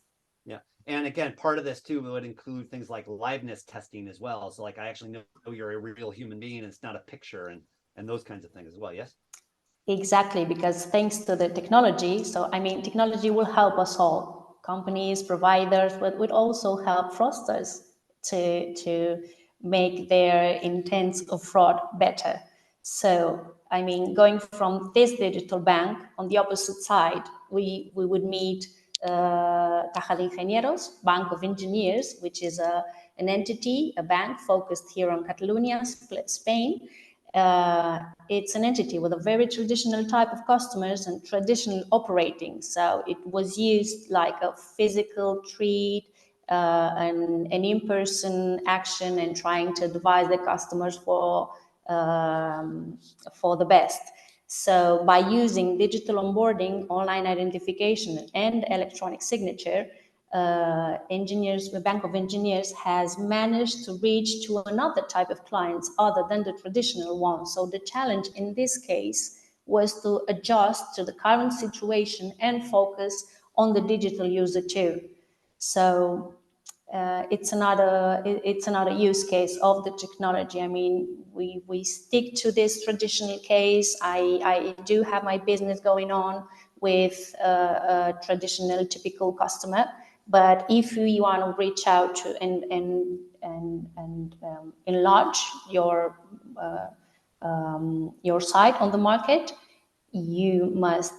Yeah. And again, part of this too would include things like liveness testing as well. So like I actually know you're a real human being and it's not a picture, and those kinds of things as well. Yes. Exactly, because thanks to the technology, so I mean, technology will help us all companies, providers, but would also help fraudsters to make their intents of fraud better. So, I mean, going from this digital bank, on the opposite side, we would meet Caja de Ingenieros, Bank of Engineers, which is an entity, a bank focused here on Catalonia, Spain. It's an entity with a very traditional type of customers and traditional operating. So it was used like a physical treat, an in-person action, and trying to advise the customers for the best. So by using digital onboarding, online identification, and electronic signature, the Bank of Engineers has managed to reach to another type of clients other than the traditional one. So the challenge in this case was to adjust to the current situation and focus on the digital user too. So it's another use case of the technology. I mean, we stick to this traditional case. I do have my business going on with a traditional typical customer, but if you want to reach out to and enlarge your site on the market, you must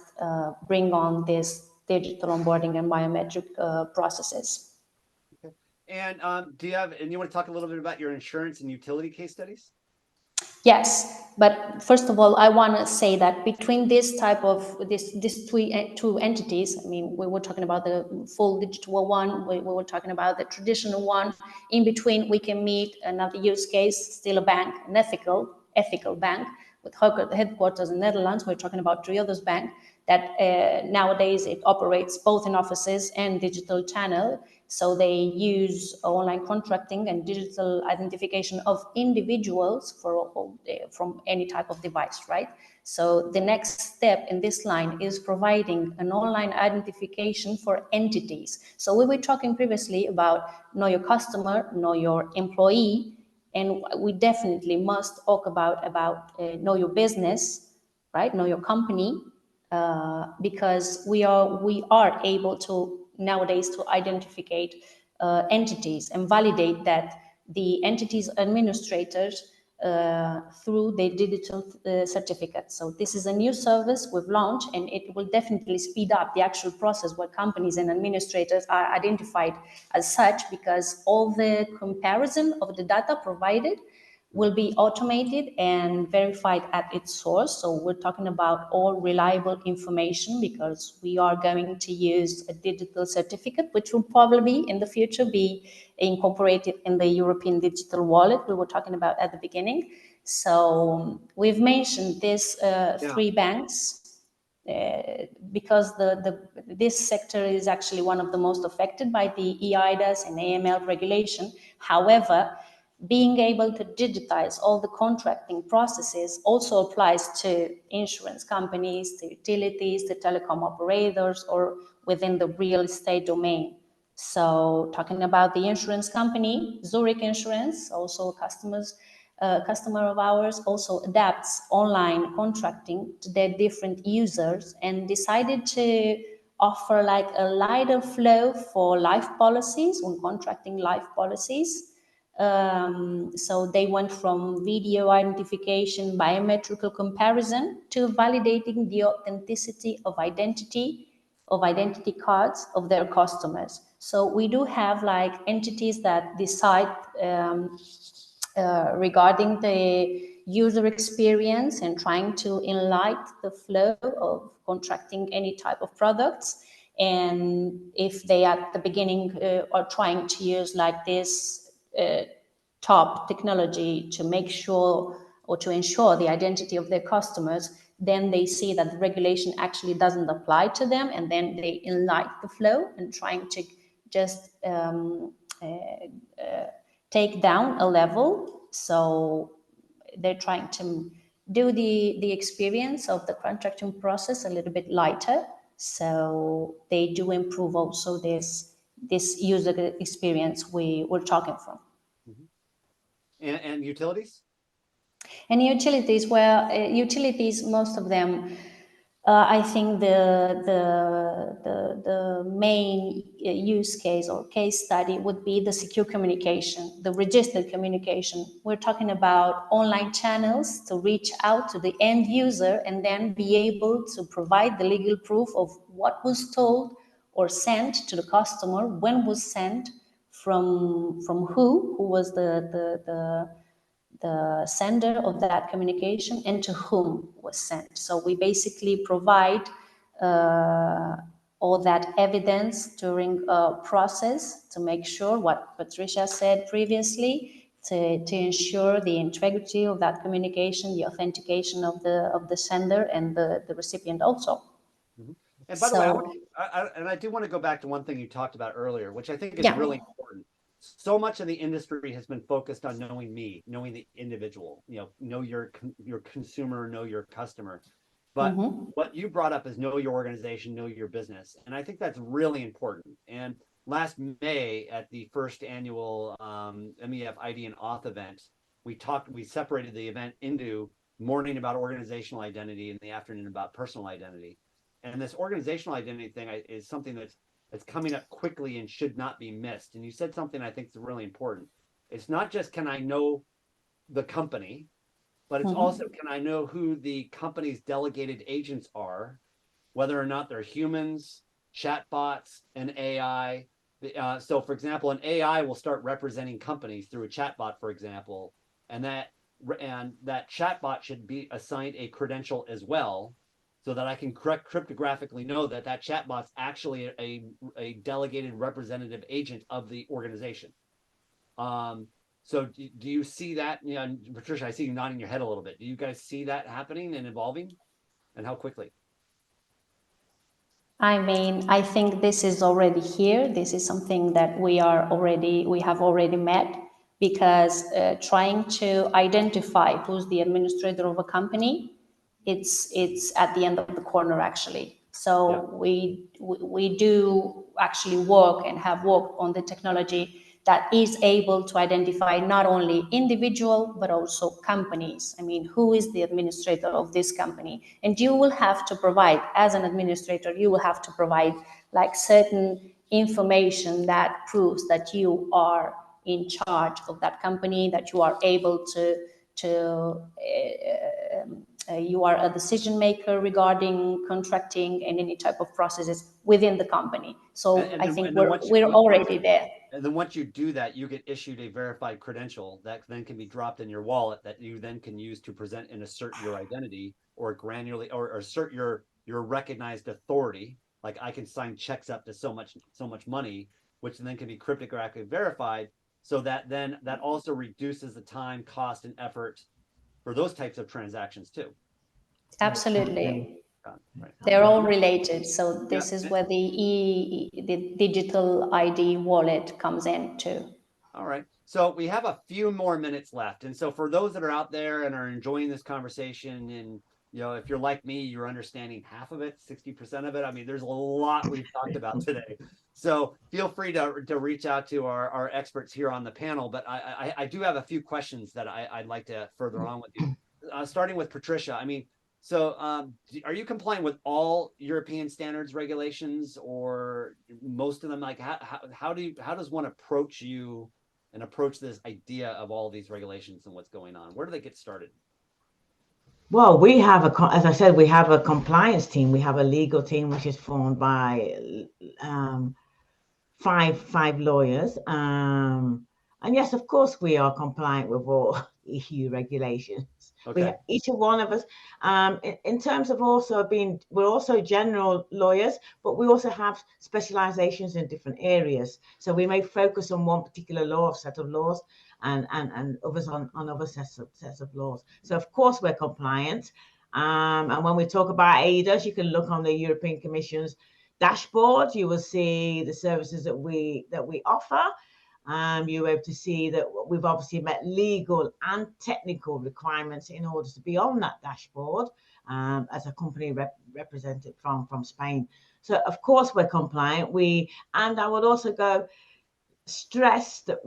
bring on this digital onboarding and biometric processes. And and you want to talk a little bit about your insurance and utility case studies? Yes, but first of all, I want to say that between this type of these two entities, I mean, we were talking about the full digital one, we were talking about the traditional one. In between, we can meet another use case, still a bank, an ethical bank with headquarters in Netherlands. We're talking about Triodos Bank that nowadays it operates both in offices and digital channel. So they use online contracting and digital identification of individuals from any type of device, right? So the next step in this line is providing an online identification for entities. So we were talking previously about know your customer, know your employee, and we definitely must talk about know your business, right? Know your company, because we are able to nowadays to identify entities and validate that the entities administrators through the digital certificate. So this is a new service we've launched, and it will definitely speed up the actual process where companies and administrators are identified as such, because all the comparison of the data provided will be automated and verified at its source. So we're talking about all reliable information, because we are going to use a digital certificate, which will probably in the future be incorporated in the European digital wallet we were talking about at the beginning. So we've mentioned these three banks because this sector is actually one of the most affected by the eIDAS and AML regulation. However, being able to digitize all the contracting processes also applies to insurance companies, to utilities, to telecom operators, or within the real estate domain. So talking about the insurance company, Zurich Insurance, also a customer of ours, also adapts online contracting to their different users and decided to offer like a lighter flow for life policies when contracting life policies. So they went from video identification, biometrical comparison, to validating the authenticity of identity cards of their customers. So we do have like entities that decide regarding the user experience and trying to enlighten the flow of contracting any type of products. And if they at the beginning are trying to use like this top technology to make sure or to ensure the identity of their customers, then they see that the regulation actually doesn't apply to them, and then they enlighten the flow and trying to just take down a level. So they're trying to do the experience of the contracting process a little bit lighter. So they do improve also this user experience we're talking from. Mm-hmm. And utilities? And utilities, well, utilities, most of them I think the main use case or case study would be the secure communication, the registered communication. We're talking about online channels to reach out to the end user and then be able to provide the legal proof of what was told or sent to the customer, when was sent, from who was the sender of that communication, and to whom was sent. So we basically provide all that evidence during a process to make sure what Patricia said previously, to ensure the integrity of that communication, the authentication of the sender and the recipient also. Mm-hmm. And by the way, So, I do want to go back to one thing you talked about earlier, which I think is yeah. really important. So much of the industry has been focused on knowing me, knowing the individual, know your consumer, know your customer. But what you brought up is know your organization, know your business. And I think that's really important. And last May at the first annual MEF ID and Auth event, we separated the event into morning about organizational identity and the afternoon about personal identity. And this organizational identity thing is something that's coming up quickly and should not be missed. And you said something I think is really important. It's not just can I know the company, but it's also can I know who the company's delegated agents are, whether or not they're humans, chatbots, and AI. So, for example, an AI will start representing companies through a chatbot, for example, and that chatbot should be assigned a credential as well, so that I can cryptographically know that chatbot's actually a delegated representative agent of the organization. So do you see that? Patricia, I see you nodding your head a little bit. Do you guys see that happening and evolving, and how quickly? I mean, I think this is already here. This is something that we have already met, because trying to identify who's the administrator of a company, it's at the end of the corner, actually. So we do actually work and have worked on the technology that is able to identify not only individual but also companies. I mean, who is the administrator of this company? And you will have to provide, as an administrator, you will have to provide like certain information that proves that you are in charge of that company, that you are able you are a decision maker regarding contracting and any type of processes within the company. So I think we're already there. And then once you do that, you get issued a verified credential that then can be dropped in your wallet that you then can use to present and assert your identity, or granularly or assert your recognized authority. Like I can sign checks up to so much money, which then can be cryptographically verified. So that also reduces the time, cost, and effort for those types of transactions too. Absolutely. Right. They're all related. So this is where the digital ID wallet comes in too. All right. So we have a few more minutes left. And so for those that are out there and are enjoying this conversation, and if you're like me, you're understanding half of it, 60% of it. I mean, there's a lot we've talked about today. So feel free to reach out to our experts here on the panel. But I do have a few questions that I'd like to further on with you. Starting with Patricia. I mean, so are you complying with all European standards regulations, or most of them? Like how does one approach you and approach this idea of all these regulations and what's going on? Where do they get started? Well, we have as I said, we have a compliance team. We have a legal team, which is formed by five lawyers. And yes, of course, we are compliant with all EU regulations. Okay. Each one of us, in terms of also we're also general lawyers, but we also have specializations in different areas. So we may focus on one particular law, set of laws, and others on other sets of laws. So of course we're compliant. And when we talk about ADAS, you can look on the European Commission's dashboard. You will see the services that we offer. You're able to see that we've obviously met legal and technical requirements in order to be on that dashboard as a company represented from Spain. So of course we're compliant. And I would also go stress that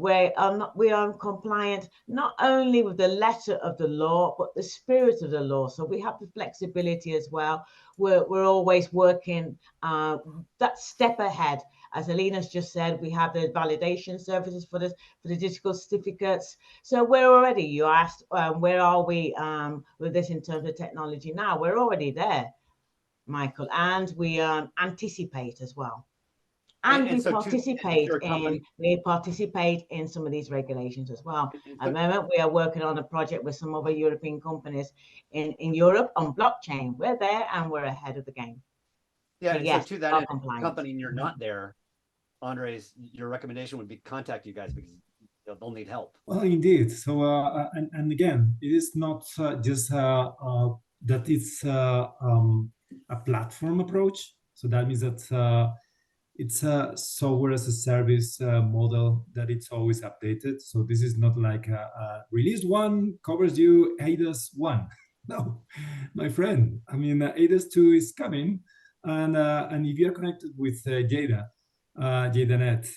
we are compliant not only with the letter of the law but the spirit of the law. So we have the flexibility as well. We're always working that step ahead. As Alina's just said, we have the validation services for the digital certificates. So we're already, you asked, where are we with this in terms of technology now? We're already there, Michael, and we anticipate as well. And we participate in some of these regulations as well. At the moment, we are working on a project with some other European companies in Europe on blockchain. We're there and we're ahead of the game. Yeah, so, and yes, so to that end, company and you're not there, Andres, your recommendation would be contact you guys because they'll need help. Well, indeed. So, and again, it is not just that it's a platform approach. So that means that it's a software as a service model that it's always updated. So this is not like a release one covers you ADAS 1. No, my friend. I mean, ADAS 2 is coming, and if you're connected with Lleida.net,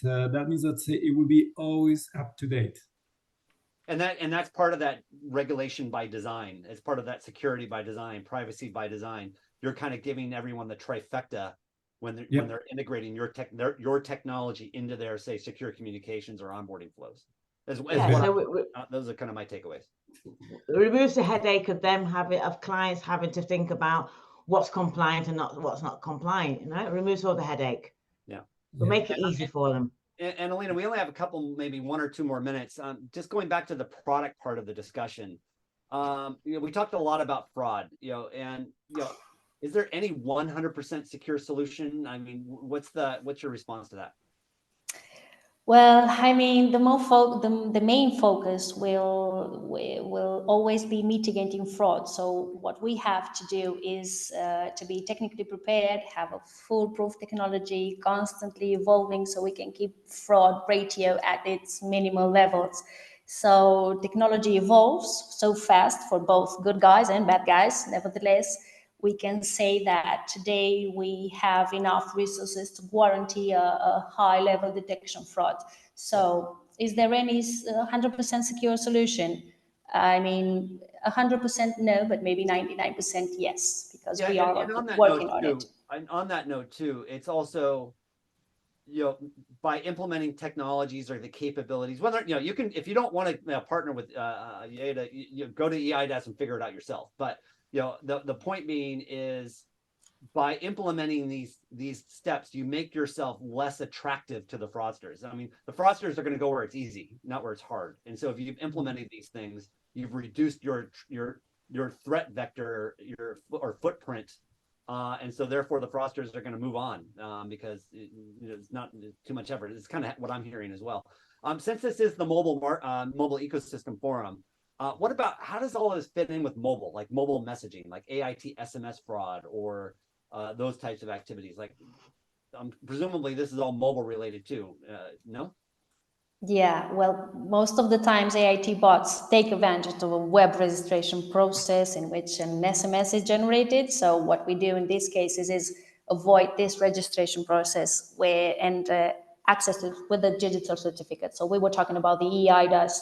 that means that it will be always up to date. And that's part of that regulation by design. As part of that security by design, privacy by design. You're kind of giving everyone the trifecta when they're integrating your technology into their, say, secure communications or onboarding flows. Those are kind of my takeaways. It removes the headache of them of clients having to think about what's compliant and what's not compliant. You know, it removes all the headache. Yeah, we'll make it easy for them. And Alina, we only have a couple, maybe 1 or 2 more minutes. Just going back to the product part of the discussion. We talked a lot about fraud. Is there any 100% secure solution? I mean, what's your response to that? Well, I mean, the main focus will always be mitigating fraud. So what we have to do is to be technically prepared, have a foolproof technology, constantly evolving, so we can keep fraud ratio at its minimal levels. So technology evolves so fast for both good guys and bad guys. Nevertheless, we can say that today we have enough resources to guarantee a high level detection fraud. So is there any 100% secure solution? I mean, 100% no, but maybe 99% yes, because we are working on it. And on that note too, it's also, by implementing technologies or the capabilities, whether, you can, if you don't want to partner with Lleida, you go to EIDAS and figure it out yourself. But the point being is, by implementing these steps, you make yourself less attractive to the fraudsters. I mean, the fraudsters are going to go where it's easy, not where it's hard. And so if you've implemented these things, you've reduced your threat vector, or footprint. And so therefore the fraudsters are going to move on because it's not too much effort. It's kind of what I'm hearing as well. Since this is the mobile ecosystem forum, what about, how does all this fit in with mobile, like mobile messaging, like AIT SMS fraud, or those types of activities? Like, presumably this is all mobile related too, no? Yeah, well, most of the times AIT bots take advantage of a web registration process in which an SMS is generated. So what we do in these cases is avoid this registration process and access it with a digital certificate. So we were talking about the EIDAS,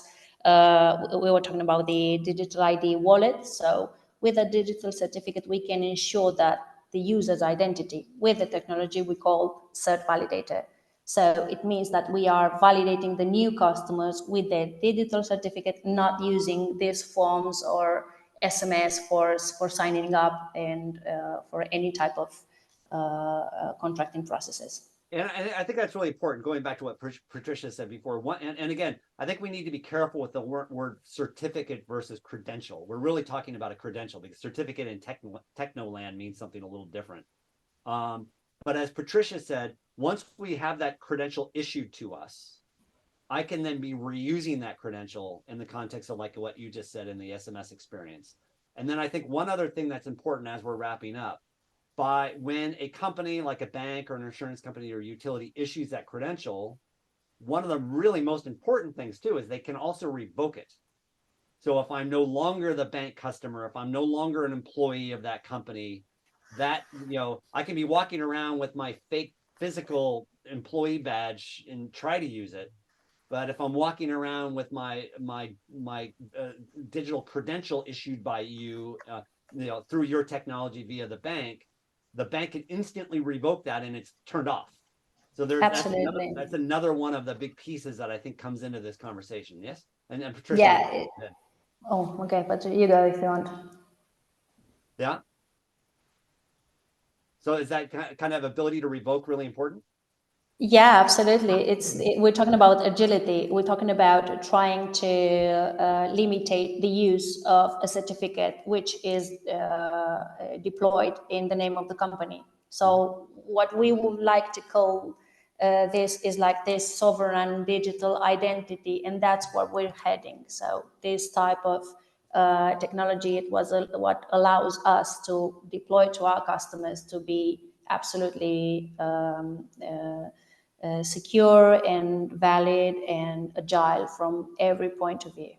we were talking about the digital ID wallet. So with a digital certificate, we can ensure that the user's identity with the technology we call cert validator. So it means that we are validating the new customers with their digital certificate, not using these forms or SMS for signing up and for any type of contracting processes. And I think that's really important, going back to what Patricia said before. And again, I think we need to be careful with the word certificate versus credential. We're really talking about a credential, because certificate in techno land means something a little different. But as Patricia said, once we have that credential issued to us, I can then be reusing that credential in the context of like what you just said in the SMS experience. And then I think one other thing that's important as we're wrapping up, when a company like a bank or an insurance company or utility issues that credential, one of the really most important things too is they can also revoke it. So if I'm no longer the bank customer, if I'm no longer an employee of that company, that, I can be walking around with my fake physical employee badge and try to use it. But if I'm walking around with my digital credential issued by you, through your technology via the bank can instantly revoke that and it's turned off. So that's another one of the big pieces that I think comes into this conversation. Yes, and Patricia. Yeah. Oh, okay, but you go if you want. Yeah. So is that kind of ability to revoke really important? Yeah, absolutely. We're talking about agility. We're talking about trying to limitate the use of a certificate which is deployed in the name of the company. So what we would like to call this is like this sovereign digital identity, and that's what we're heading. So this type of technology, it was what allows us to deploy to our customers to be absolutely secure and valid and agile from every point of view.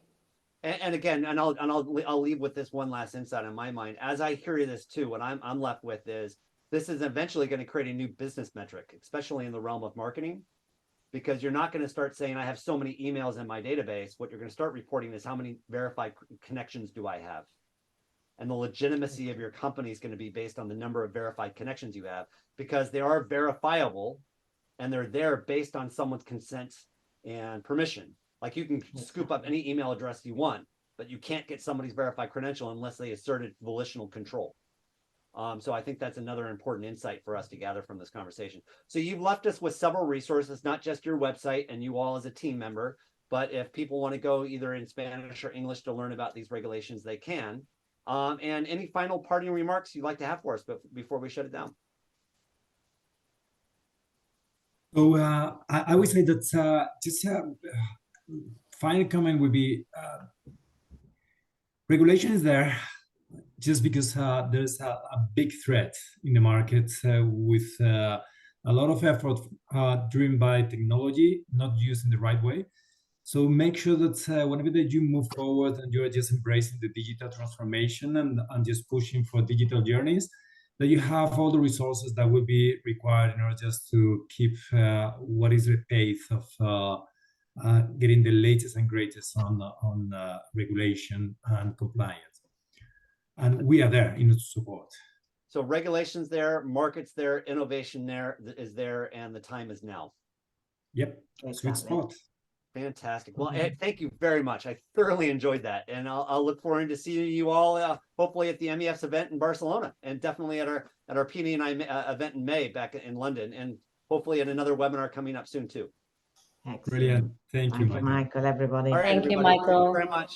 And again, I'll leave with this one last insight in my mind. As I hear this too, what I'm left with is this is eventually going to create a new business metric, especially in the realm of marketing, because you're not going to start saying I have so many emails in my database. What you're going to start reporting is how many verified connections do I have, and the legitimacy of your company is going to be based on the number of verified connections you have, because they are verifiable. And they're there based on someone's consent and permission. Like you can scoop up any email address you want, but you can't get somebody's verified credential unless they asserted volitional control. So I think that's another important insight for us to gather from this conversation. So you've left us with several resources, not just your website and you all as a team member, but if people want to go either in Spanish or English to learn about these regulations, they can. And any final parting remarks you'd like to have for us before we shut it down? So I would say that just final comment would be regulation is there just because there's a big threat in the market with a lot of effort driven by technology, not used in the right way. So make sure that whenever that you move forward and you're just embracing the digital transformation and just pushing for digital journeys, that you have all the resources that will be required in order just to keep what is the pace of getting the latest and greatest on regulation and compliance. And we are there in support. So regulations there, markets there, innovation there is there, and the time is now. Yep, Exactly. sweet spot. Fantastic. Well, Ed, thank you very much. I thoroughly enjoyed that. And I'll look forward to seeing you all, hopefully at the MEF's event in Barcelona, and definitely at our PDI event in May back in London, and hopefully at another webinar coming up soon too. Excellent. Brilliant. Thank you, Michael, everybody. All right, Thank you, everybody. Michael. Thank you very much.